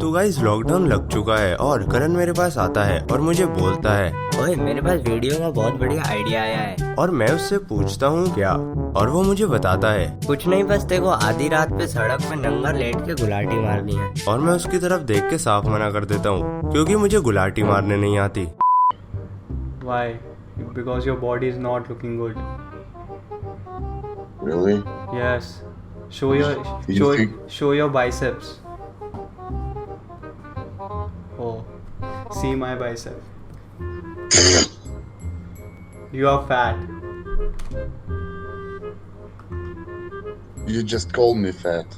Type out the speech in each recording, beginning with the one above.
तो guys lockdown लग चुका है और करण मेरे पास आता है और मुझे बोलता है, ओए मेरे पास वीडियो का बहुत बढ़िया आइडिया आया है। और मैं उससे पूछता हूँ क्या, और वो मुझे बताता है कुछ नहीं, बस तेको आधी रात पे सड़क पे नंगा लेट के गुलाटी मारनी है। और मैं उसकी तरफ देख के साफ मना कर देता हूँ क्योंकि मुझे गुलाटी मारने नहीं आती। Why? Because your body is not looking good. Really? Yes. Show You think- show your biceps. Oh, see my bicep. You are fat. You just called me fat.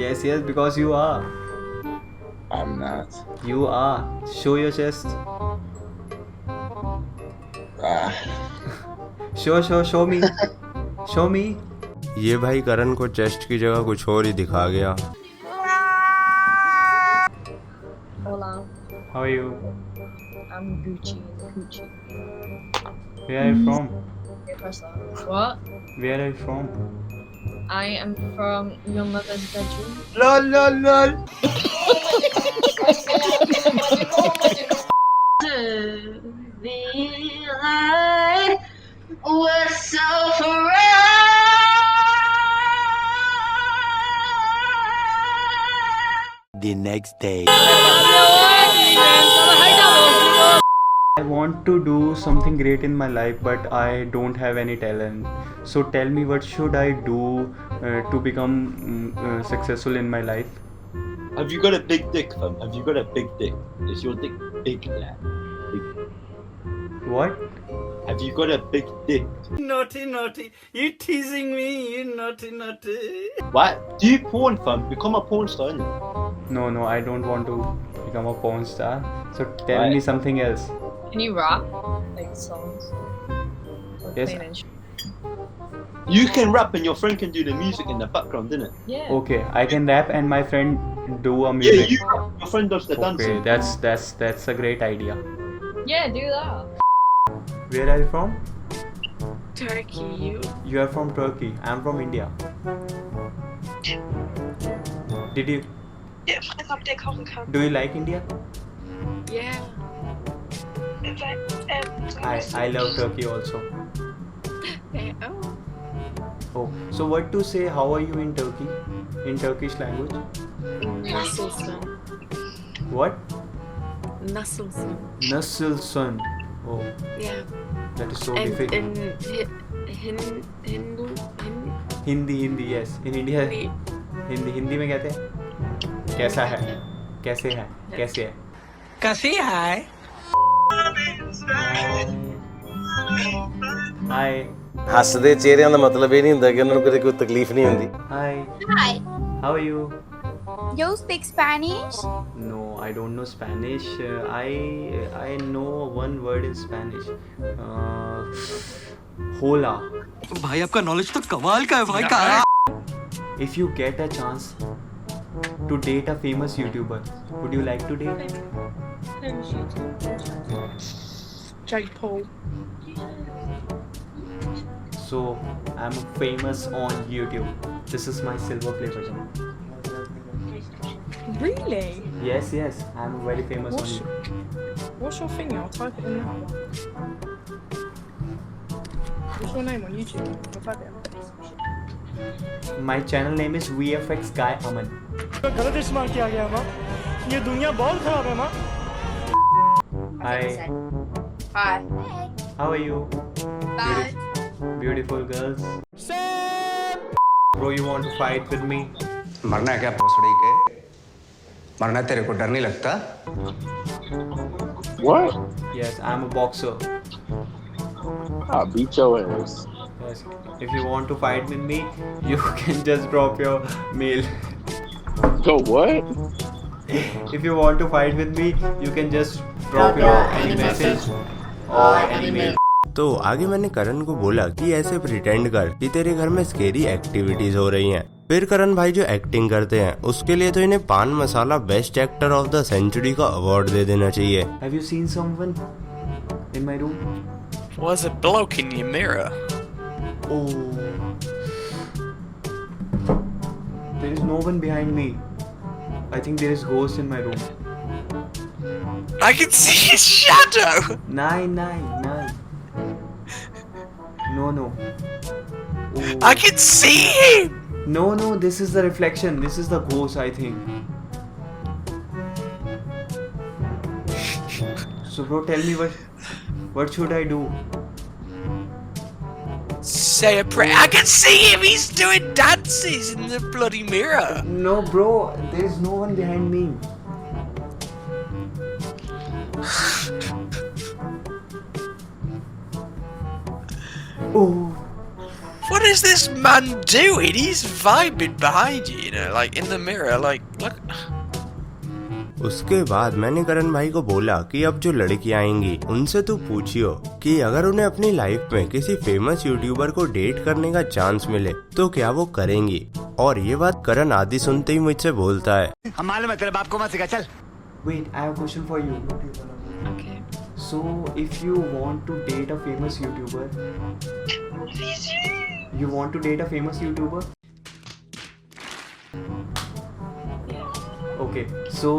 Yes, because you are. I'm not. You are. Show your chest. Ah. Show me. Show me. ये भाई करण को chest की जगह कुछ और ही दिखा गया। Hola, How are you? I'm Gucci. Where are you from? What? Where are you from? I am from your mother's bedroom. Lol. We're so The next day. I want to do something great in my life, but I don't have any talent. So tell me, what should I do to become successful in my life? Have you got a big dick, fam? Have you got a big dick? Is your dick big there? What? Have you got a big dick? Naughty, you teasing me, you naughty. What? Do you porn, fam? Become a porn star, innit? No, I don't want to become a porn star. So tell Why? me something else. Can you rap? Like songs? Or Yes. plain and sh- You can rap and your friend can do the music in the background, innit? Yeah. Okay, I can rap and my friend do a Yeah, music. you rap. Your friend does the Okay, dancing. that's a great idea. Yeah, do that. Where are you from? Turkey, you. You are from Turkey. I'm from India. Did you Ja, frag, ob der kochen kann. do you like India? Yeah. I love Turkey also. Oh. Oh, so what to say? How are you in Turkey? In Turkish language? Nasılsın? What? Nasılsın? Nasılsın? Oh, Yeah. that is so And difficult. in Hindu, Hindi, yes. In India, Hindi में कहते हैं कैसा है, कैसे है, कैसे है, कैसी है? हाय ਹੱਸਦੇ ਚਿਹਰਿਆਂ ਦਾ ਮਤਲਬ ਇਹ ਨਹੀਂ ਹੁੰਦਾ ਕਿ ਉਹਨਾਂ ਨੂੰ ਕਦੇ ਕੋਈ ਤਕਲੀਫ ਨਹੀਂ ਹੁੰਦੀ। हाय Hi, how are you? you speak Spanish? No, I don't know Spanish. I know one word in Spanish. Hola. भाई आपका नॉलेज तो कमाल का है भाई का। If you get a chance to date a famous YouTuber, would you like to date? Jake Paul. So I'm famous on YouTube. This is my silver play button. Really? Yes, I'm very famous on YouTube. What's your thing? I'll type it in now. What's your name on YouTube? I'll type it in. My channel name is VFX Guy Aman. गलत इस्तेमाल किया गया माँ। ये दुनिया बहुत खराब है माँ। Hi, Hi. how are you? Bye. Beautiful girls. Bro, you want to fight with me? मरना है क्या भोसड़ी के? मरना तेरे को डर नहीं लगता? What? Yes, I'm a boxer. I'll beat your ass. Yes. If you want to fight with me, you can just drop your mail. Go what? If you want to fight with me, you can just drop your any message or any mail. तो आगे मैंने करण को बोला कि ऐसे pretend कर कि तेरे घर में स्केरी एक्टिविटीज हो रही हैं। फिर करण भाई जो एक्टिंग करते हैं उसके लिए तो इन्हें paan masala best actor of the century का अवार्ड दे देना चाहिए। Have you seen someone in my room? Was a bloke in your mirror? Oh, there is no one behind me. I think there is ghost in my room. I can see his shadow. Nine. No. Oh. I can see him. No, this is the reflection. This is the ghost, I think. So bro, tell me what should I do? Say a prayer. I can see him. He's doing dances in the bloody mirror. No bro, there is no one behind me. Oh. What is this man doing? He's vibing behind you, you know, like in the mirror, like, look. उसके बाद मैंने करण भाई को बोला कि अब जो लड़कियां आएंगी उनसे तू पूछियो कि अगर उन्हें अपनी लाइफ में किसी फेमस यूट्यूबर को डेट करने का चांस मिले तो क्या वो करेंगी। और ये बात करण आदि सुनते ही मुझसे बोलता है, हम मालूम है तेरे बाप को मत सिखा, चल। Wait, I have a question for you. Okay. So, if you want to date a famous YouTuber, you want to date a famous YouTuber? Okay, so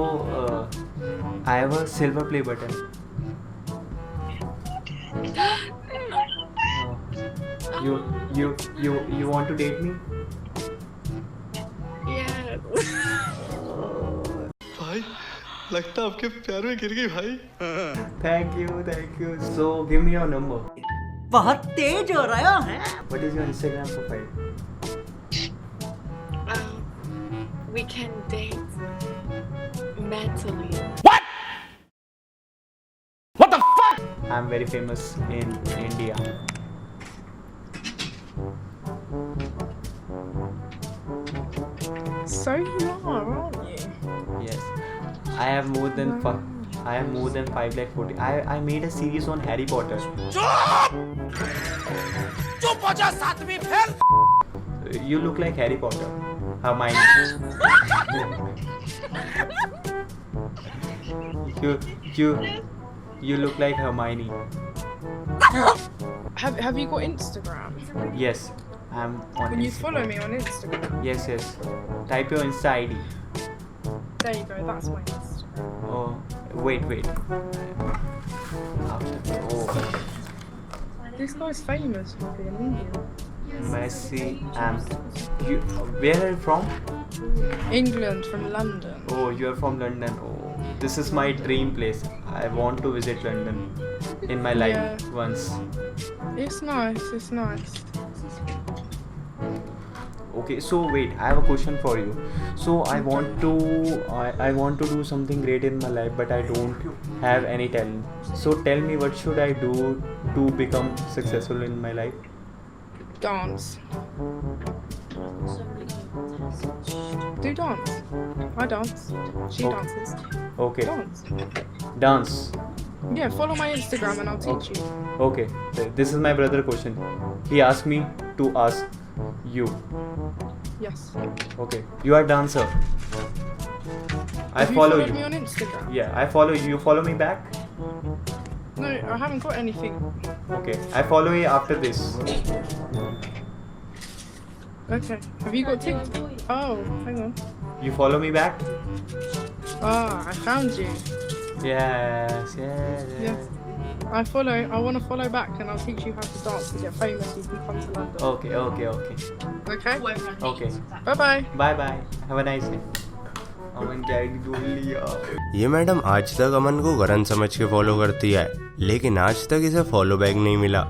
I have a silver play button. You want to date me? Yeah. भाई, लगता आपके प्यार में गिर गई भाई। Thank you. So, give me your number. बहुत तेज हो रहा है। What is your Instagram profile? We can date mentally. I'm very famous in India. So you are, aren't you? Yes, I have more than 540. I made a series on Harry Potter. You look like Harry Potter, Hermione. You look like Hermione. Have you got Instagram? Yes, I'm on. Can you Instagram. follow me on Instagram? Yes. Type your Insta ID. There you go. That's my Instagram. Oh, wait. Oh, This guy's famous for being Indian. Messi. Where are you from? England, from London. Oh, you are from London. Oh, this is my dream place. I want to visit London in my life once. It's nice. Okay, so wait, I have a question for you. So I want to do something great in my life, but I don't have any talent. So tell me, what should I do to become successful in my life? Dance. Do dance. I dance. She Okay. dances. Okay, Dance. dance. Yeah, follow my Instagram and I'll teach you. Okay, this is my brother question. He asked me to ask you. Yes. Okay, you are dancer. I Have follow you followed you. me on Instagram? Yeah, I follow you. You follow me back? No, I haven't got anything. Okay, I follow you after this. Okay. Have you got TikTok? Oh, hang on. You follow me back? I found you. Yes. Yes. I want to follow back and I'll teach you how to dance to get famous so you can come to London. Okay. Okay? Okay. Bye. Bye. Have a nice day. अमन क्या बोल लिया। ये madam आज तक अमन को करण समझ के follow करती है, लेकिन आज तक इसे फॉलो बैक नहीं मिला।